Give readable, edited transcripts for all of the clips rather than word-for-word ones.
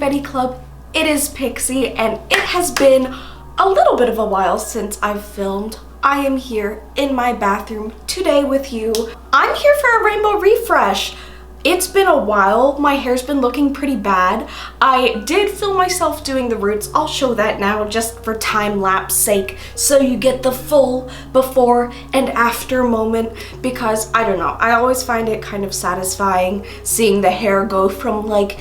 confetti club. It is Pixie and it has been a little bit of a while since I've filmed. I am here in my bathroom today with you. I'm here for a rainbow refresh. It's been a while. My hair's been looking pretty bad. I did film myself doing the roots. I'll show that now just for time-lapse sake so you get the full before and after moment, because I don't know, I always find it kind of satisfying seeing the hair go from, like,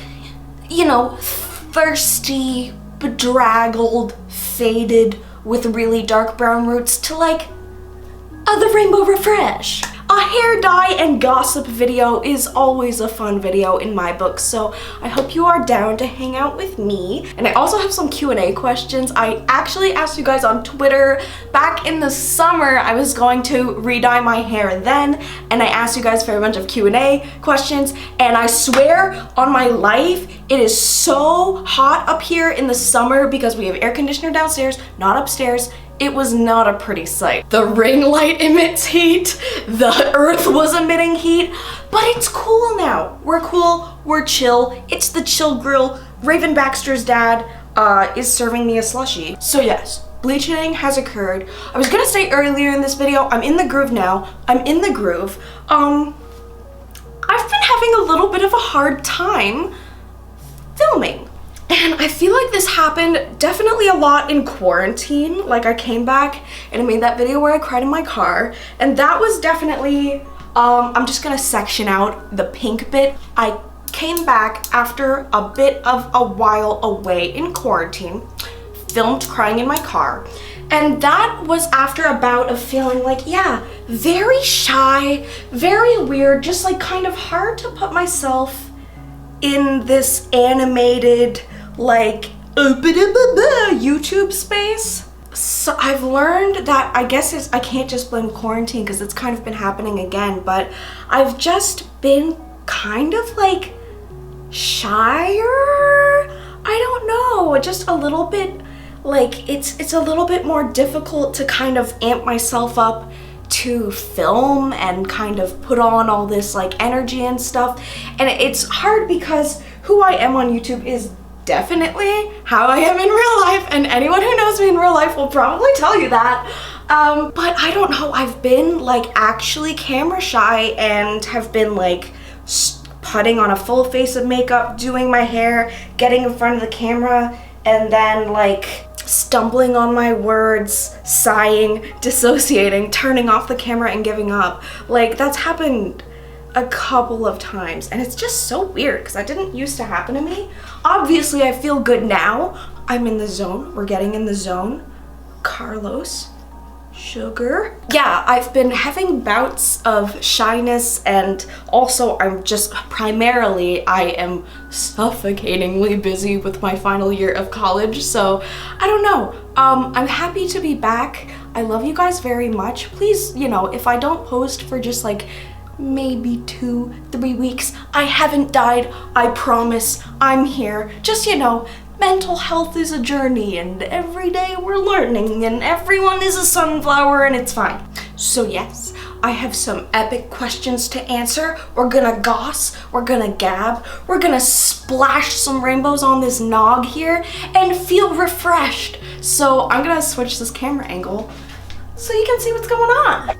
you know, thirsty, bedraggled, faded with really dark brown roots to like the rainbow refresh. A hair dye and gossip video is always a fun video in my book, so I hope you are down to hang out with me. And I also have some Q&A questions. I actually asked you guys on Twitter back in the summer. I was going to re-dye my hair then, and I asked you guys for a bunch of Q&A questions, and I swear on my life, it is so hot up here in the summer because we have air conditioner downstairs, not upstairs. It was not a pretty sight. The ring light emits heat, the earth was emitting heat, but it's cool now. We're cool, we're chill. It's the chill grill. Raven Baxter's dad is serving me a slushie. So yes, bleaching has occurred. I was gonna say earlier in this video, I'm in the groove now. I'm in the groove. I've been having a little bit of a hard time filming. And I feel like this happened definitely a lot in quarantine. Like, I came back and I made that video where I cried in my car, and that was definitely, I'm just gonna section out the pink bit. I came back after a bit of a while away in quarantine, filmed crying in my car, and that was after a bout of feeling like, yeah, very shy, very weird, just like kind of hard to put myself in this animated, like, YouTube space. So I've learned that I guess I can't just blame quarantine because it's kind of been happening again, but I've just been kind of like shyer. I don't know, just a little bit like it's a little bit more difficult to kind of amp myself up to film and kind of put on all this like energy and stuff. And it's hard because who I am on YouTube is definitely how I am in real life, and anyone who knows me in real life will probably tell you that. But I don't know, I've been like actually camera shy and have been like putting on a full face of makeup, doing my hair, getting in front of the camera, and then like stumbling on my words, sighing, dissociating, turning off the camera and giving up. Like, that's happened a couple of times, and it's just so weird because that didn't used to happen to me. Obviously, I feel good now. I'm in the zone. We're getting in the zone. Carlos. Sugar. Yeah, I've been having bouts of shyness, and also I'm just primarily, I am suffocatingly busy with my final year of college, so I don't know. I'm happy to be back. I love you guys very much. Please, you know, if I don't post for just like maybe 2-3 weeks, I haven't died. I promise. I'm here. Just, you know, mental health is a journey, and every day we're learning, and everyone is a sunflower, and it's fine. So yes, I have some epic questions to answer. We're gonna goss, we're gonna gab, we're gonna splash some rainbows on this nog here and feel refreshed. So I'm gonna switch this camera angle so you can see what's going on.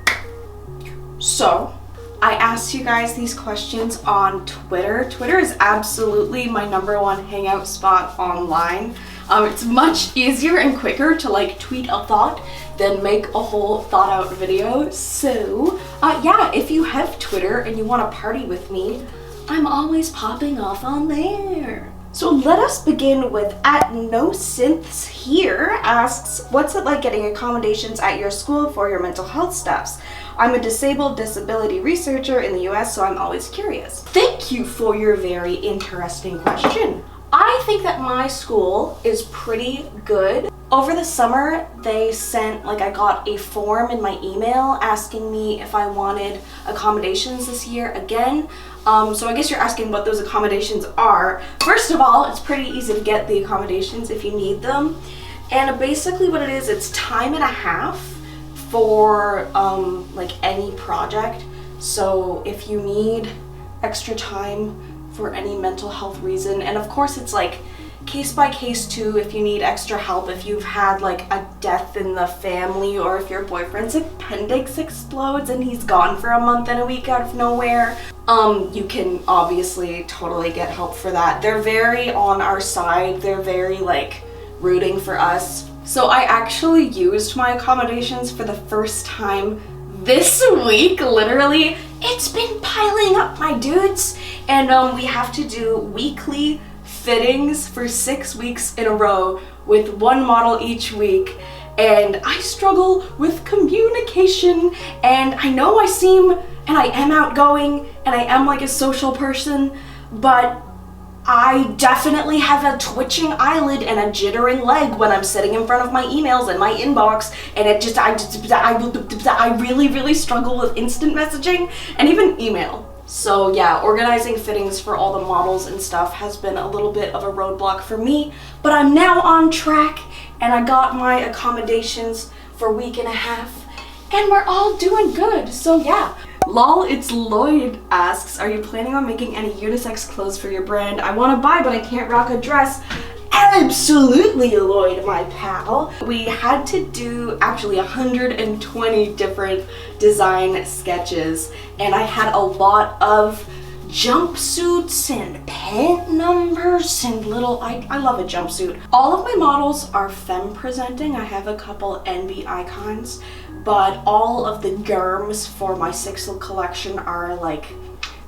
So I asked you guys these questions on Twitter. Twitter is absolutely my #1 hangout spot online. It's much easier and quicker to like tweet a thought than make a whole thought out video. So yeah, if you have Twitter and you want to party with me, I'm always popping off on there. So let us begin with @NoSynthsHere asks, what's it like getting accommodations at your school for your mental health stuffs? I'm a disabled disability researcher in the US, so I'm always curious. Thank you for your very interesting question. I think that my school is pretty good. Over the summer, they sent, like, I got a form in my email asking me if I wanted accommodations this year again. So I guess you're asking what those accommodations are. First of all, it's pretty easy to get the accommodations if you need them. And basically what it is, it's time and a half for like any project. So if you need extra time for any mental health reason, and of course it's like case by case too, if you need extra help, if you've had like a death in the family, or if your boyfriend's appendix explodes and he's gone for a month and a week out of nowhere, you can obviously totally get help for that. They're very on our side. They're very like rooting for us. So I actually used my accommodations for the first time this week, literally. It's been piling up, my dudes. And we have to do weekly fittings for 6 weeks in a row with one model each week. And I struggle with communication, and I know I seem, and I am outgoing, and I am like a social person, but I definitely have a twitching eyelid and a jittering leg when I'm sitting in front of my emails and my inbox, and I really struggle with instant messaging and even email. So yeah, organizing fittings for all the models and stuff has been a little bit of a roadblock for me, but I'm now on track, and I got my accommodations for a week and a half, and we're all doing good, so yeah. Lol, it's Lloyd asks, are you planning on making any unisex clothes for your brand? I want to buy, but I can't rock a dress. Absolutely, Lloyd, my pal. We had to do actually 120 different design sketches, and I had a lot of jumpsuits and pant numbers and little, I love a jumpsuit. All of my models are femme presenting. I have a couple NB icons, but all of the germs for my 6-look collection are like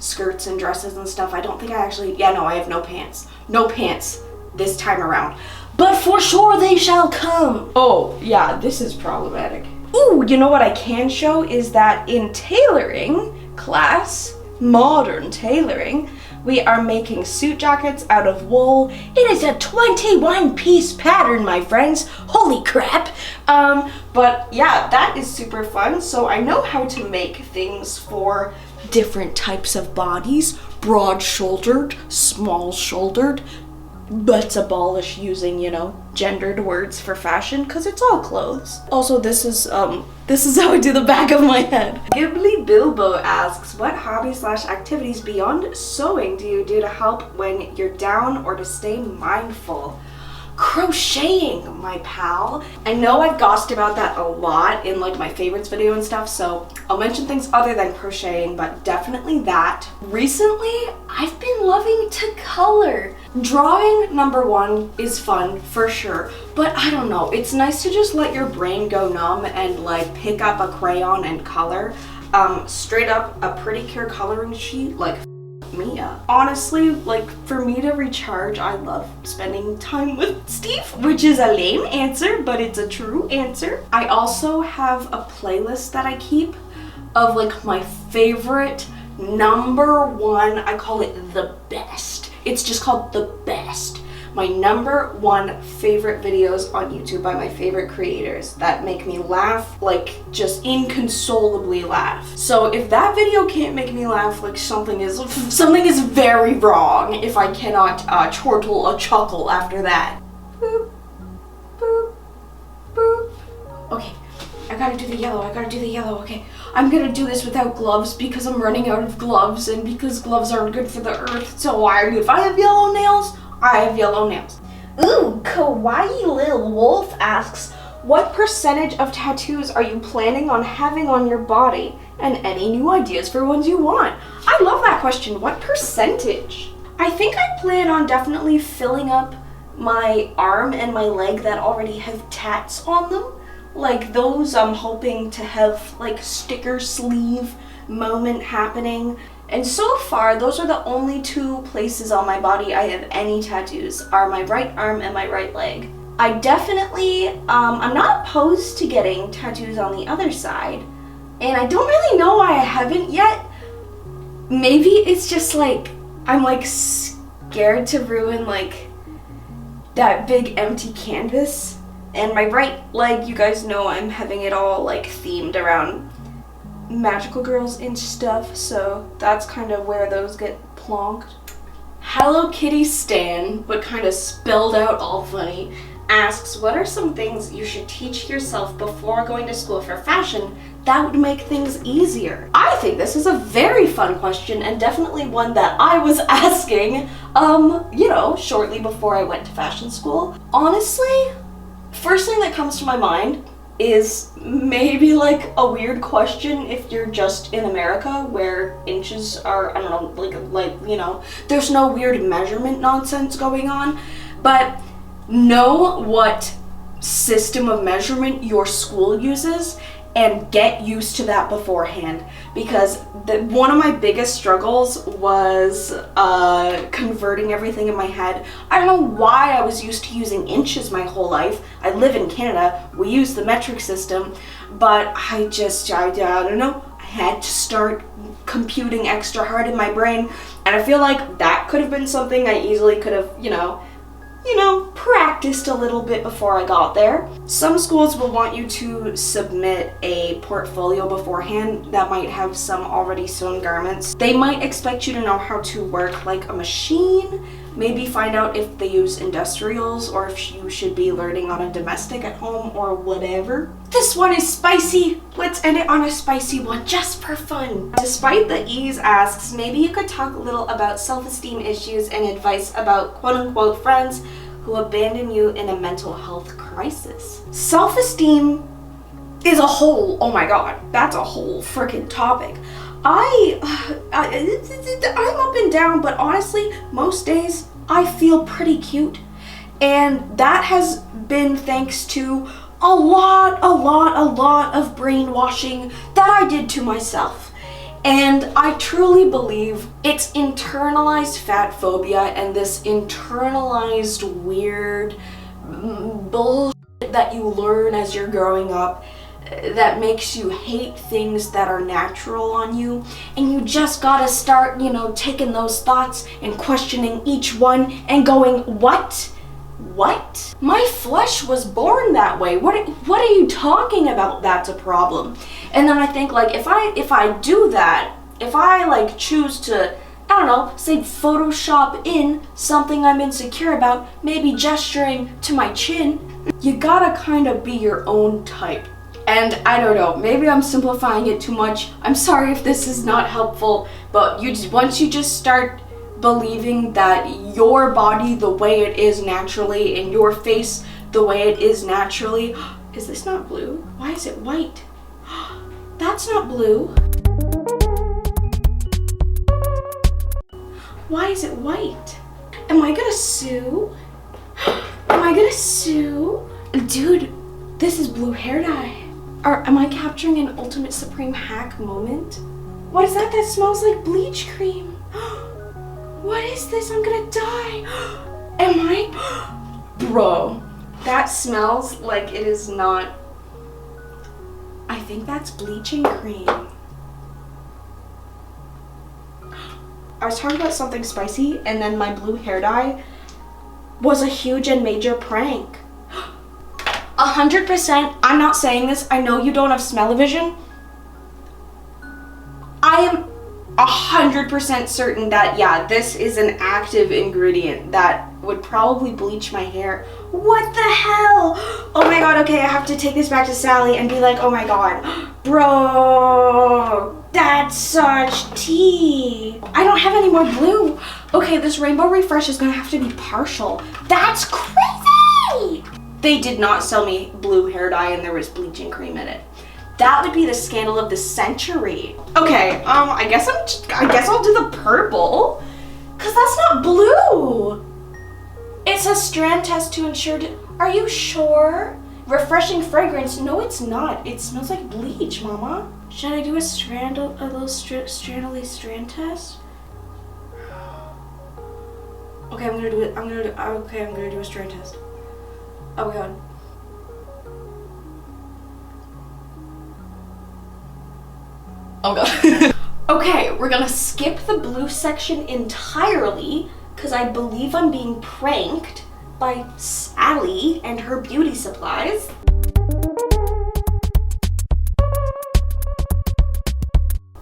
skirts and dresses and stuff. I don't think I actually, yeah, no, I have no pants. No pants this time around. But for sure they shall come. Oh, yeah, this is problematic. Ooh, you know what I can show is that in tailoring class, modern tailoring, we are making suit jackets out of wool. It is a 21-piece pattern, my friends. Holy crap. But yeah, that is super fun. So I know how to make things for different types of bodies. Broad-shouldered, small-shouldered. Let's abolish using, you know, gendered words for fashion, because it's all clothes. Also, this is how I do the back of my head. Ghibli Bilbo asks, what hobby/activities beyond sewing do you do to help when you're down or to stay mindful? Crocheting, my pal. I know I've gossed about that a lot in like my favorites video and stuff, so I'll mention things other than crocheting, but definitely that. Recently, I've been loving to color. Drawing, number one, is fun for sure, but I don't know, it's nice to just let your brain go numb and like pick up a crayon and color. Straight up a pretty cure coloring sheet, like Mia. Honestly, like for me to recharge, I love spending time with Steve, which is a lame answer, but it's a true answer. I also have a playlist that I keep of like my favorite number one, I call it the best. It's just called the best. My number one favorite videos on YouTube by my favorite creators that make me laugh, like just inconsolably laugh. So if that video can't make me laugh, like something is very wrong if I cannot chortle a chuckle after that. Boop, boop, boop. Okay, I gotta do the yellow, okay. I'm gonna do this without gloves because I'm running out of gloves and because gloves aren't good for the earth. So if I have yellow nails, I have yellow nails. Ooh, Kawaii Lil Wolf asks, what percentage of tattoos are you planning on having on your body? And any new ideas for ones you want? I love that question. What percentage? I think I plan on definitely filling up my arm and my leg that already have tats on them. Like those I'm hoping to have like sticker sleeve moment happening. And so far, those are the only two places on my body I have any tattoos, are my right arm and my right leg. I definitely, I'm not opposed to getting tattoos on the other side, and I don't really know why I haven't yet. Maybe it's just like, I'm like scared to ruin like that big empty canvas. And my right leg, you guys know I'm having it all like themed around magical girls and stuff, so that's kind of where those get plonked. Hello Kitty Stan, but kind of spelled out all funny, asks, what are some things you should teach yourself before going to school for fashion that would make things easier. I think this is a very fun question and definitely one that I was asking, you know, shortly before I went to fashion school. Honestly, first thing that comes to my mind is maybe like a weird question if you're just in America where inches are, I don't know, like, you know, there's no weird measurement nonsense going on, but know what system of measurement your school uses and get used to that beforehand, because one of my biggest struggles was converting everything in my head. I don't know why I was used to using inches my whole life. I live in Canada, we use the metric system, but I don't know, I had to start computing extra hard in my brain, and I feel like that could have been something I easily could have, you know, practiced a little bit before I got there. Some schools will want you to submit a portfolio beforehand that might have some already sewn garments. They might expect you to know how to work like a machine, maybe find out if they use industrials or if you should be learning on a domestic at home or whatever. This one is spicy. Let's end it on a spicy one just for fun. Despite the ease asks, maybe you could talk a little about self-esteem issues and advice about quote-unquote friends who abandon you in a mental health crisis. Self-esteem is a whole, oh my god, that's a whole freaking topic. I'm up and down, but honestly, most days I feel pretty cute. And that has been thanks to a lot of brainwashing that I did to myself. And I truly believe it's internalized fat phobia and this internalized weird bullshit that you learn as you're growing up that makes you hate things that are natural on you, and you just gotta start, you know, taking those thoughts and questioning each one and going, what? My flesh was born that way. What are you talking about? That's a problem. And then I think, like, if I do that, if I like choose to, I don't know, say Photoshop in something I'm insecure about, maybe gesturing to my chin, you gotta kind of be your own type. And I don't know, maybe I'm simplifying it too much. I'm sorry if this is not helpful, but once you just start believing that your body the way it is naturally and your face the way it is naturally. Is this not blue? Why is it white? That's not blue. Why is it white? Am I gonna sue? Am I gonna sue? Dude, this is blue hair dye. Or am I capturing an ultimate supreme hack moment? What is that? That smells like bleach cream. What is this? I'm gonna die. Am I? Bro, that smells like it is not. I think that's bleaching cream. I was talking about something spicy, and then my blue hair dye was a huge and major prank. 100%, I'm not saying this, I know you don't have smell-o-vision. I am 100% certain that, yeah, this is an active ingredient that would probably bleach my hair. What the hell? Oh my god, okay, I have to take this back to Sally and be like, oh my god, bro, that's such tea. I don't have any more blue. Okay, this rainbow refresh is gonna have to be partial. That's crazy! They did not sell me blue hair dye and there was bleaching cream in it. That would be the scandal of the century. Okay, I guess I'll do the purple, cause that's not blue. It's a strand test to ensure. Are you sure? Refreshing fragrance? No, it's not. It smells like bleach, Mama. Should I do a little strand test? Okay, I'm gonna do it. I'm gonna do a strand test. Oh my god. Oh god. Okay, we're gonna skip the blue section entirely because I believe I'm being pranked by Sally and her beauty supplies.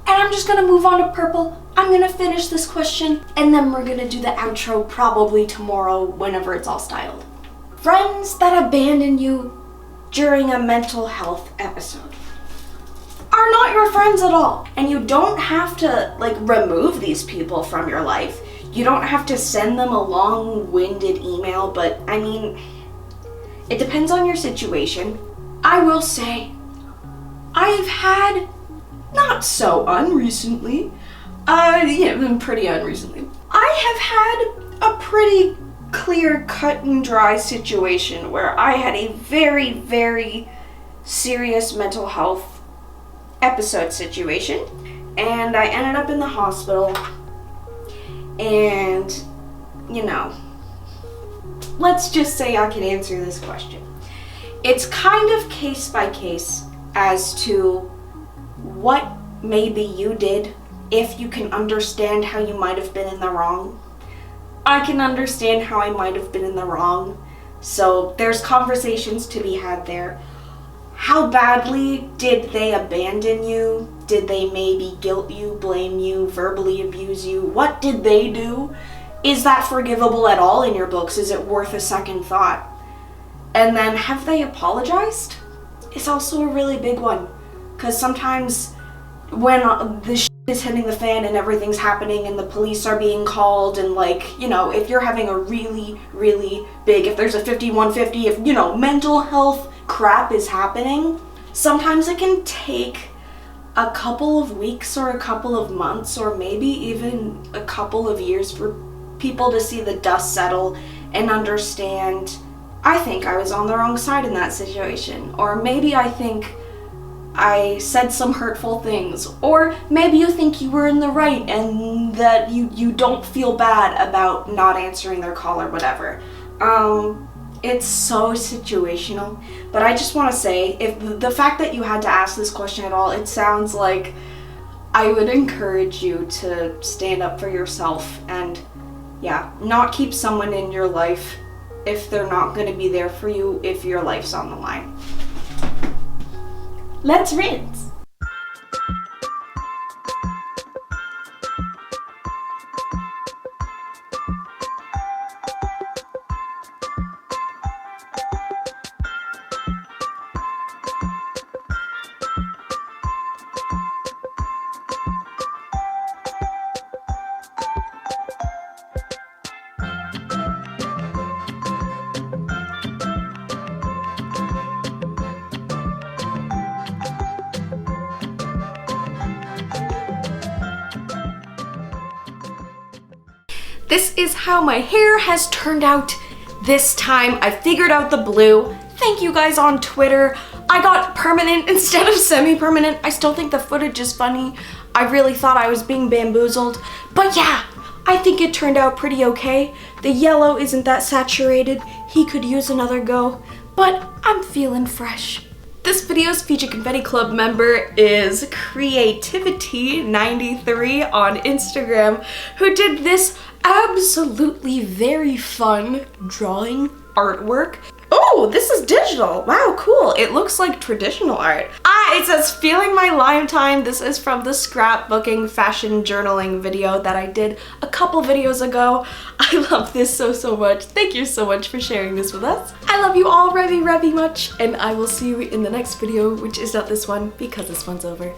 And I'm just gonna move on to purple. I'm gonna finish this question and then we're gonna do the outro probably tomorrow whenever it's all styled. Friends that abandon you during a mental health episode. are not your friends at all. And you don't have to like remove these people from your life. You don't have to send them a long-winded email, but I mean, it depends on your situation. I will say, I've had, not so unrecently, pretty unrecently, I have had a pretty clear cut and dry situation where I had a very, very serious mental health episode situation, and I ended up in the hospital, and, you know, let's just say I can answer this question. It's kind of case by case as to what maybe you did, if you can understand how you might have been in the wrong. I can understand how I might have been in the wrong, so there's conversations to be had there. How badly did they abandon you? Did they maybe guilt you, blame you, verbally abuse you? What did they do? Is that forgivable at all in your books? Is it worth a second thought? And then, have they apologized? It's also a really big one, because sometimes when the shit is hitting the fan and everything's happening and the police are being called, and like, you know, if you're having a really, really big, if there's a 5150, if, you know, mental health crap is happening, sometimes it can take a couple of weeks or a couple of months or maybe even a couple of years for people to see the dust settle and understand, I think I was on the wrong side in that situation, or maybe I think I said some hurtful things, or maybe you think you were in the right and that you don't feel bad about not answering their call or whatever. It's so situational, but I just want to say, if the fact that you had to ask this question at all, it sounds like I would encourage you to stand up for yourself and, yeah, not keep someone in your life if they're not going to be there for you if your life's on the line. Let's rinse. This is how my hair has turned out this time. I figured out the blue. Thank you guys on Twitter. I got permanent instead of semi-permanent. I still think the footage is funny. I really thought I was being bamboozled. But yeah, I think it turned out pretty okay. The yellow isn't that saturated. He could use another go, but I'm feeling fresh. This video's featured Confetti Club member is Creativity93 on Instagram, who did this absolutely very fun drawing artwork. Oh, this is digital. Wow, cool. It looks like traditional art. It says feeling my lime time. This is from the scrapbooking fashion journaling video that I did a couple videos ago. I love this so much. Thank you so much for sharing this with us. I love you all very much, and I will see you in the next video, which is not this one because this one's over.